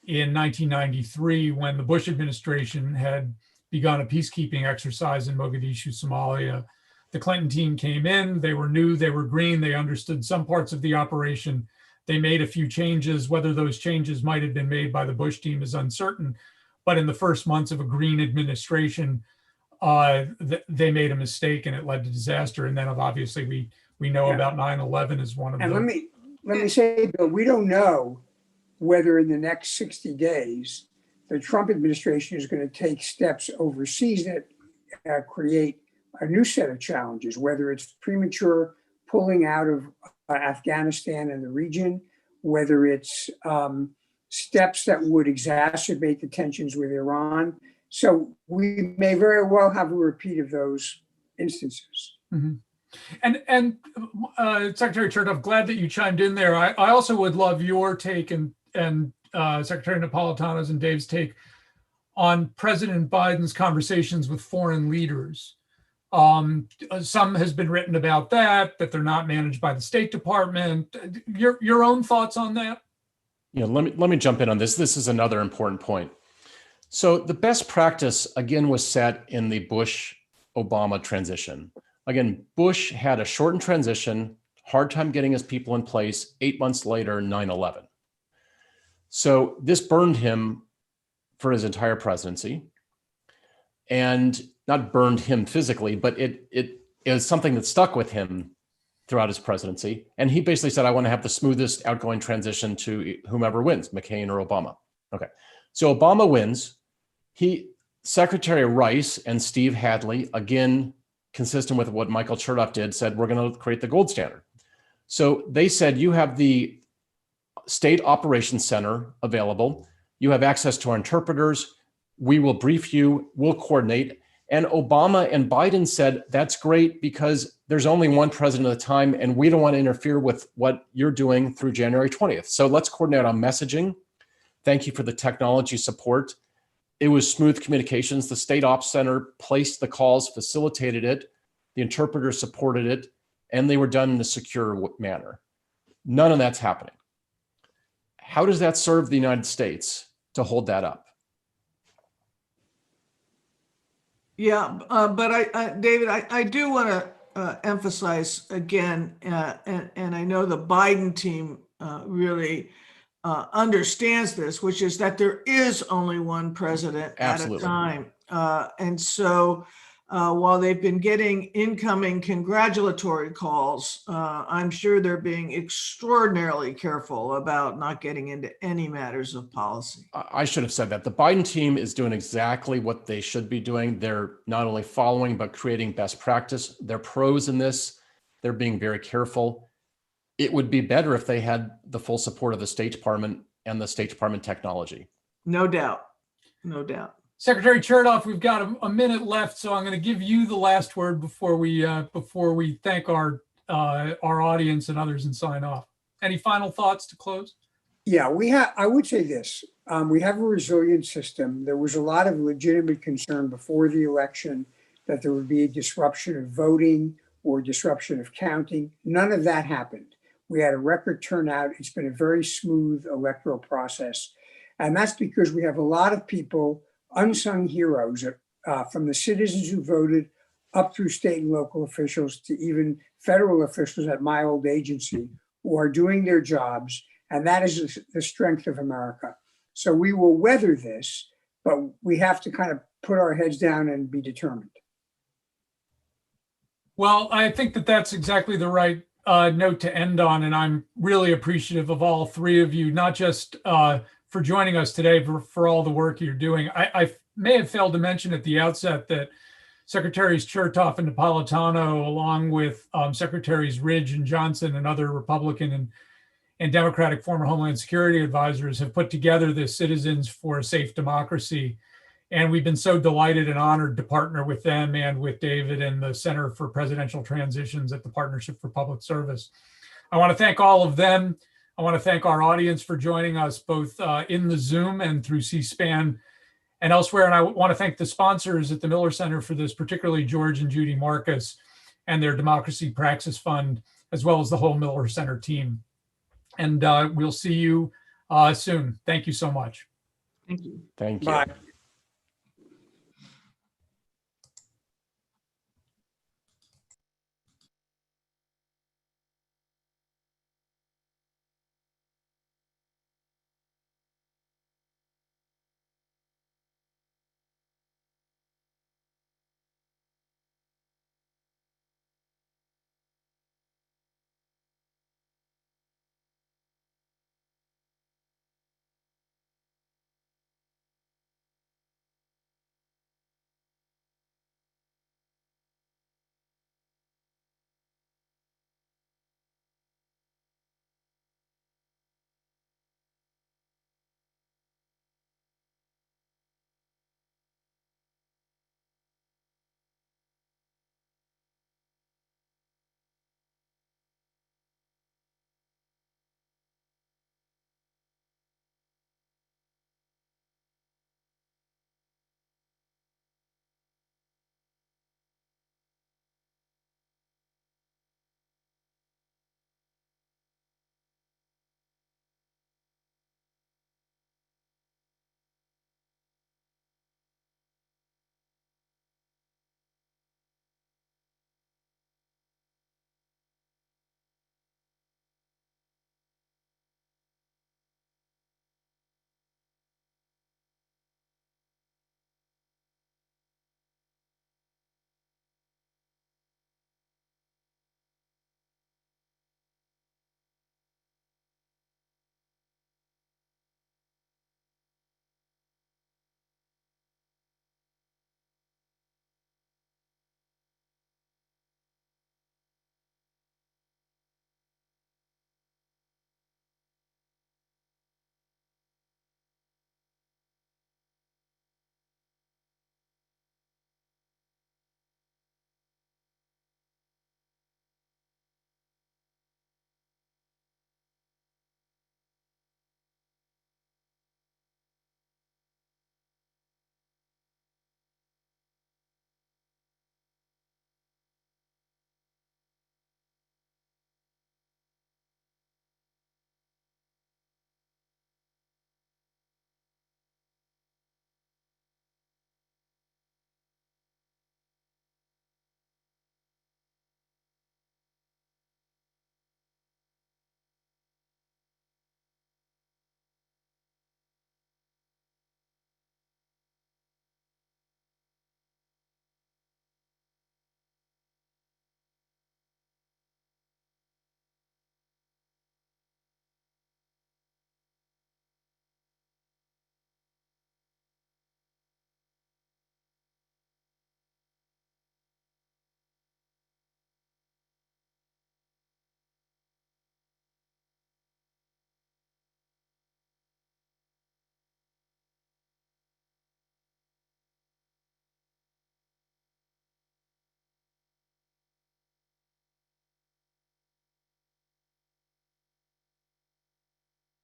[SPEAKER 1] in 1993, when the Bush administration had begun a peacekeeping exercise in Mogadishu, Somalia. The Clinton team came in, they were new, they were green, they understood some parts of the operation. They made a few changes. Whether those changes might have been made by the Bush team is uncertain. But in the first months of a green administration, they made a mistake and it led to disaster. And then obviously we know about 9/11 as one of them.
[SPEAKER 3] And let me say, Bill, we don't know whether in the next 60 days, the Trump administration is going to take steps overseas that create a new set of challenges, whether it's premature pulling out of Afghanistan and the region, whether it's steps that would exacerbate the tensions with Iran. So we may very well have a repeat of those instances.
[SPEAKER 1] Mm-hmm. And Secretary Chertoff, glad that you chimed in there. I also would love your take and Secretary Napolitano's and Dave's take on President Biden's conversations with foreign leaders. Some has been written about that they're not managed by the State Department. Your own thoughts on that?
[SPEAKER 2] Yeah, let me jump in on this. This is another important point. So the best practice, again, was set in the Bush-Obama transition. Again, Bush had a shortened transition, hard time getting his people in place, 8 months later, 9/11. So this burned him for his entire presidency. And not burned him physically, but it is something that stuck with him throughout his presidency. And he basically said, I want to have the smoothest outgoing transition to whomever wins, McCain or Obama. Okay, so Obama wins. Secretary Rice and Steve Hadley, again, consistent with what Michael Chertoff did, said, we're going to create the gold standard. So they said, you have the State Operations Center available. You have access to our interpreters. We will brief you, we'll coordinate. And Obama and Biden said, that's great because there's only one president at a time and we don't want to interfere with what you're doing through January 20th. So let's coordinate on messaging. Thank you for the technology support. It was smooth communications. The State Ops Center placed the calls, facilitated it. The interpreter supported it, and they were done in a secure manner. None of that's happening. How does that serve the United States to hold that up?
[SPEAKER 4] Yeah, but David, I do want to emphasize again, and I know the Biden team really understands this, which is that there is only one president
[SPEAKER 2] Absolutely.
[SPEAKER 4] at a time. And so while they've been getting incoming congratulatory calls, I'm sure they're being extraordinarily careful about not getting into any matters of policy.
[SPEAKER 2] I should have said that. The Biden team is doing exactly what they should be doing. They're not only following, but creating best practice. They're pros in this. They're being very careful. It would be better if they had the full support of the State Department and the State Department technology.
[SPEAKER 4] No doubt. No doubt.
[SPEAKER 1] Secretary Chertoff, we've got a minute left, so I'm going to give you the last word before we thank our audience and others and sign off. Any final thoughts to close?
[SPEAKER 3] Yeah, I would say this. We have a resilient system. There was a lot of legitimate concern before the election that there would be a disruption of voting or disruption of counting. None of that happened. We had a record turnout. It's been a very smooth electoral process. And that's because we have a lot of people, unsung heroes, from the citizens who voted up through state and local officials to even federal officials at my old agency who are doing their jobs. And that is the strength of America. So we will weather this, but we have to kind of put our heads down and be determined.
[SPEAKER 1] Well, I think that that's exactly the right note to end on. And I'm really appreciative of all three of you, not just for joining us today, for all the work you're doing. I may have failed to mention at the outset that Secretaries Chertoff and Napolitano, along with Secretaries Ridge and Johnson and other Republican and Democratic former Homeland Security advisors, have put together the Citizens for a Safe Democracy. And we've been so delighted and honored to partner with them and with David and the Center for Presidential Transitions at the Partnership for Public Service. I want to thank all of them. I want to thank our audience for joining us both in the Zoom and through C-SPAN and elsewhere. And I want to thank the sponsors at the Miller Center for this, particularly George and Judy Marcus and their Democracy Praxis Fund, as well as the whole Miller Center team. And we'll see you soon. Thank you so much.
[SPEAKER 4] Thank you.
[SPEAKER 2] Thank you.
[SPEAKER 3] Bye.